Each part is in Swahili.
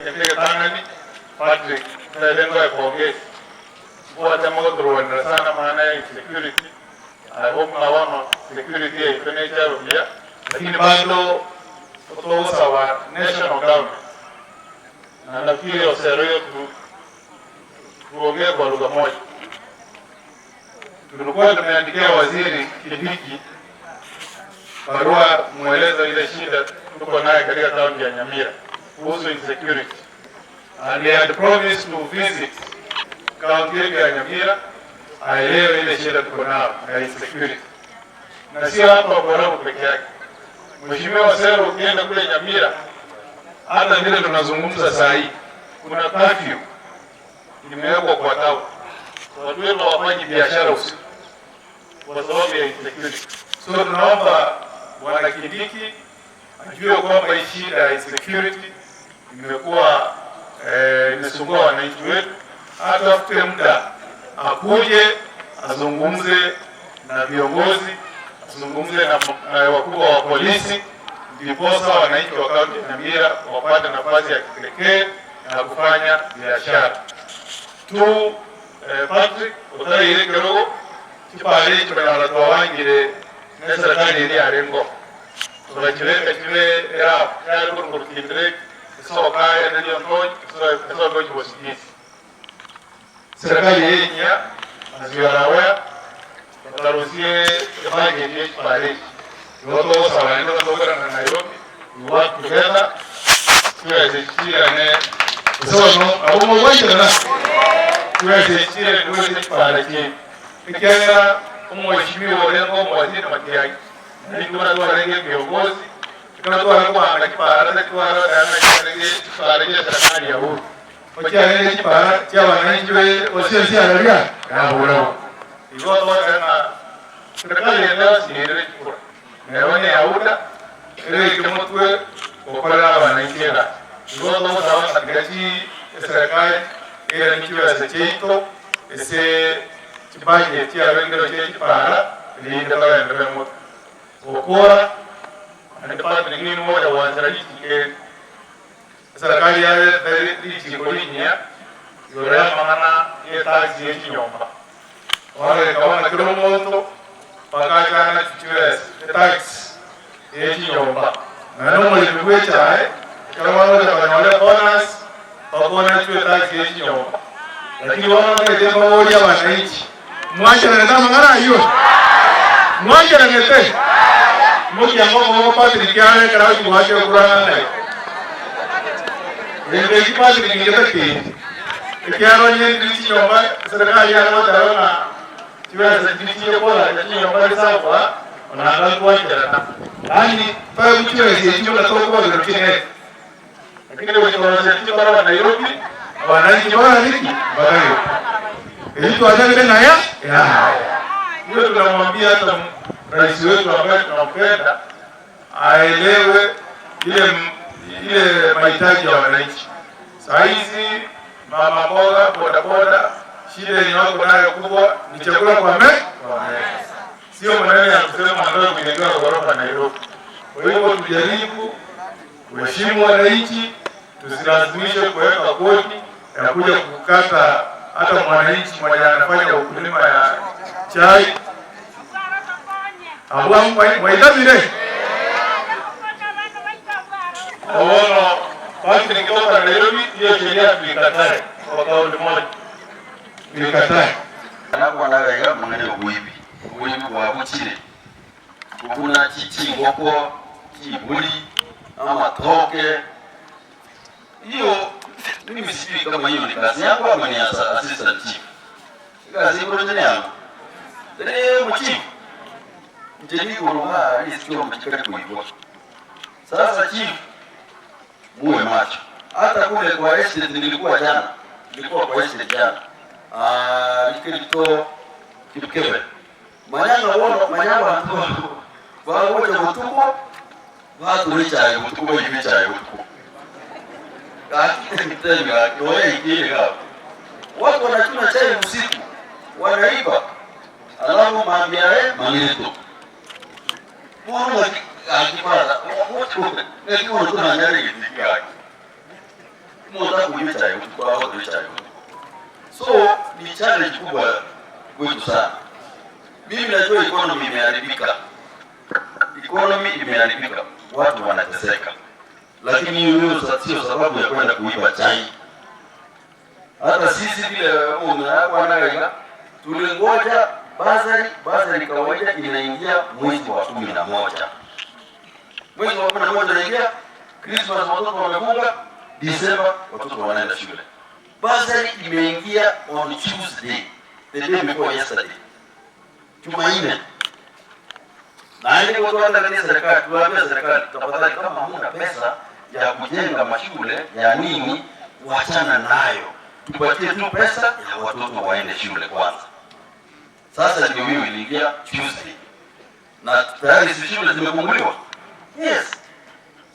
Katika tangani Patrick na lengo ya kuongea kwa jamaa drone sana maana ya security. I hope na wana security ya financial pia, lakini bado kutoa sawa national government na nafikiri osero tuongee kwa lugha moja. Tulikuwa tumeandikia waziri Kindiki barua mueleza ile shida tuko nayo katika kaunti ya Nyamira kuhusu insecurity, and he had promised to visit kaunti ya Nyamira aelewe ile shida tuko nayo ya insecurity, na sio hapa Borabu peke yake. Mheshimiwa Sero, ukienda kule Nyamira, hata vile tunazungumza saa hii, kuna curfew imewekwa kwa tao, watu wetu hawafanyi biashara usiku kwa sababu ya insecurity. So tunaomba Bwana Kindiki ajue kwamba hii shida ya insecurity imekuwa imesumbua wananchi wetu. Hata afute muda akuje azungumze na viongozi, azungumze na wakubwa wa polisi, ndiposa wananchi wa kaunti ya Nyamira wapate nafasi ya kipekee na kufanya biashara tu. Patrick utari ile kidogo kipale tumeanza wangire na serikali ile arengo tunacheleka kile ya kurkindre sio kaya ndio ndio sio ndio bosiki serikali yenyewe aziwarawa tutaruhusie kama ndio kipale yote sawa ndio kutoka na Nairobi we work together tuweze kushirikiana sio no au mmoja na tuweze kushirikiana kipale kikiwa mheshimiwa lengo mwaziri Matiang'i ndio ndio rege viongozi tunatoa kwa kipara na kwa rege serikali ya huru kwa ile kipara cha wananchi wasio analia na huru hivyo tuna serikali ndio siri kwa na wale yauda ile kimotwe kwa wananchi na hivyo ndio sawa katika serikali ile nikiwa secheito ese chibaje tia wengine chechi para linda kwa ndio okora anapata ningine mmoja wa serikali ke serikali ya nchi kolinia yora maana ya taxi ya nyumba wale kawana kilomoto pakaja na chiwes tax ya nyumba na ndio mlimwecha kama wale wale bonus pakona chiwe tax ya nyumba, lakini wao wale jambo moja wananchi mwacha na ndama ngara hiyo mwacha na ngete mmoja ambao Patrick yale karawi mwacha kurana naye ndio kipati kingepeke ikiaro nyenzi nyumba serikali ya Rwanda kiweza kujitikia bora lakini nyumba sawa wanaanza kuacha yani pale mkiwa hiyo natoka kwa routine, lakini wanachoanza bara Nairobi wananchi bora niki barayo hiyo ajaje na ya hiyo tunamwambia hata rais wetu ambaye tunampenda aelewe ile mahitaji ya wananchi. Saa hizi mama mboga boda boda shida yenye wako nayo kubwa ni chakula kwa meza, sio maneno ya kusema ndio kujenga ghorofa Nairobi. Kwa hiyo tujaribu kuheshimu wananchi, tusilazimishe kuweka kodi ya kuja kukata hata mwananchi mmoja anafanya ukulima ya chai abwa mwaidabire ono pasi nikitoka Nairobi hiyo sheria tulikatae kwa kauli moja tulikatae anakuwa narega mwana uibi wa buchire kuna chichi ngoko kibuli ama toke hiyo mimi sijui kama hiyo ni kazi yangu ama ni assistant chief. Kazi yangu yangu mchief mteni kuruma hicho mchikaji kuibwa. Sasa chief muwe macho. Hata kule kwa estate nilikuwa jana. Nilikuwa kwa estate jana. Nikilito kipekee. Manyanga wono manyanga hapo. Wao wote mtuko. Watu licha mtuko hivi cha mtuko. Kitega kwa hii watu wanachuna chai usiku wanaiba alafu maambia manito mbona akipata watu ndio tunanyari kitika Mmoja kunywa chai kwa watu chai. So ni challenge kubwa kwetu sana. Mimi najua economy imeharibika. Economy imeharibika. Watu wanateseka. Lakini hiyo sio sababu ya kwenda kuiba chai. Hata sisi vile unaona anaga tulingoja bazari kawaida inaingia mwezi wa 11. Mwezi wa 11 inaingia, Christmas watoto wamefunga, December watoto wanaenda shule. Bazari imeingia on Tuesday, the day before yesterday. Jumanne. Na ile watu wanaangalia serikali, tuambia serikali tafadhali kama hamna pesa ya kujenga mashule ya nini, waachana nayo. Tupatie tu pesa ya watoto waende shule kwanza. Sasa ndio mimi niliingia Tuesday. Na tayari shule zimefunguliwa. Yes.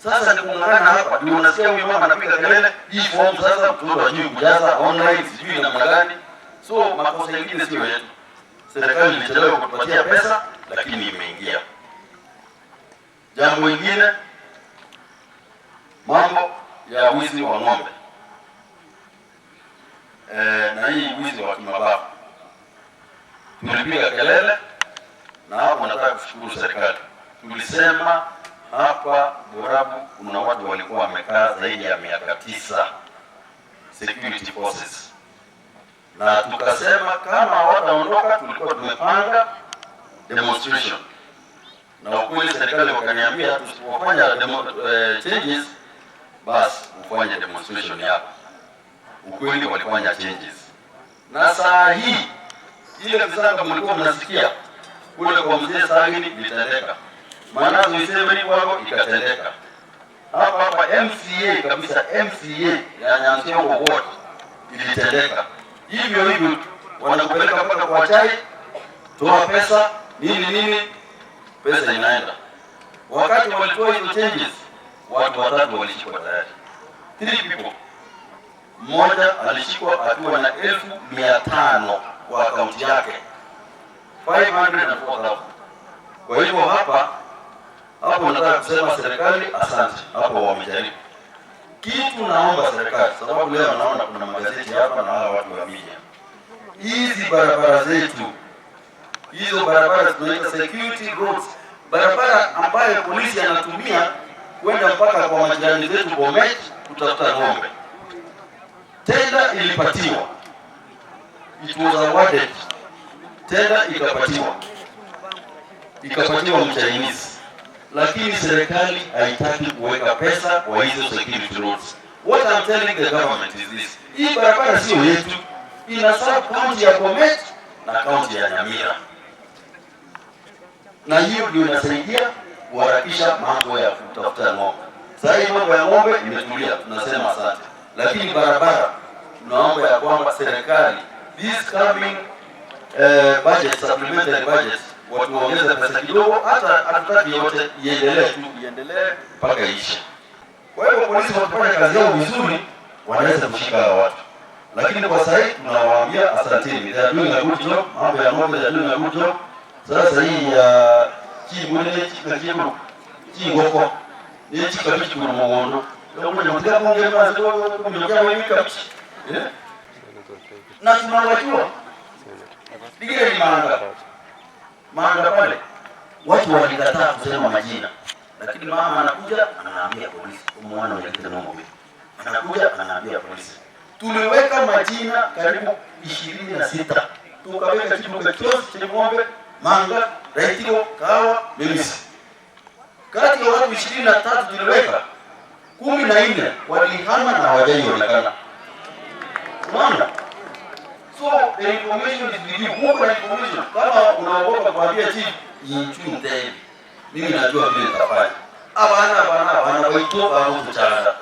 Sasa ni kung'ang'ana hapa. Ndio unasikia huyu mama anapiga kelele, hii form sasa mtoto hajui kujaza online, sijui namna gani. So makosa mengine sio yetu. Serikali ilichelewa kutupatia pesa lakini imeingia. Jambo lingine, mambo ya wizi wa ng'ombe. Na hii wizi wa kimabavu. Tulipiga kelele na hapo nataka kushukuru serikali. Tulisema hapa Borabu kuna watu walikuwa wamekaa zaidi ya miaka 9 security forces. Na tukasema kama wataondoka tulikuwa tumepanga demonstration. Na ukweli serikali wakaniambia tusipofanya changes basi ufanye demonstration yako. Ukweli walifanya changes. Na saa hii ile msanga mlikuwa mnasikia kule kwa mzee Sagini litendeka. Manazo isemeni kwako ikatendeka. Hapa MCA kabisa, MCA ya Nyansiongo wote ilitendeka. Hivyo wanakupeleka mpaka kwa chai, toa pesa, nini, pesa inaenda. Wakati walitoa hizo changes, watu watatu walishikwa tayari. 3 people. Mmoja alishikwa akiwa na 1,500 kwa akaunti yake. 504,000. Kwa hivyo hapo nataka kusema serikali asante. Hapo wamejaribu. Kitu naomba serikali, sababu leo naona kuna magazeti hapa na hawa watu wa media. Hizi barabara zetu, hizo barabara tunaita security roads, barabara ambayo polisi anatumia kwenda mpaka kwa majirani zetu Bomet kutafuta ng'ombe. Tenda ilipatiwa. It was awarded. Tenda ikapatiwa Mchinese. Lakini serikali haitaki kuweka pesa kwa hizo security roads. What I'm telling the government is this. Hii barabara sio yetu. Inasaa kaunti ya Bomet na kaunti ya Nyamira. Na hiyo ndio inasaidia kuharakisha mambo ya kutafuta ng'ombe. Sasa hii mambo ya ng'ombe imetulia, tunasema asante. Lakini barabara tunaomba ya kwamba serikali this coming budget, supplementary budget, watu waongeze pesa kidogo, hata hatutaki yote iendelee mpaka ishe. Kwa hiyo polisi wakifanya kazi yao vizuri wanaweza kushika watu. Lakini kwa sasa tunawaambia asanteni. They are doing a good job. Mambo ya ng'ombe they are doing a good job. Sasa hii ya chimune chingoko ni chikabichi kwa mwondo. Ndio mmoja kuongea mazao kumjia wewe kabichi. Na tunawajua. Digile ni manga pale. Watu walikataa kusema majina. Lakini mama anakuja anaambia polisi, mwana analeta ng'ombe. Anakuja anaambia polisi. Tumeweka majina karibu 26. Tukaweka kitu cha kiosi cha ng'ombe, manga, raitio, kawa, memisi. Kati ya watu 23 tuliweka 14 walihama na hawajaonekana. Unaona? So the information is with you. Mungu na information. Kama unaogopa kuambia chief, yinchunde. Mimi najua vile nitafanya. Abana waitoka au kuchanga.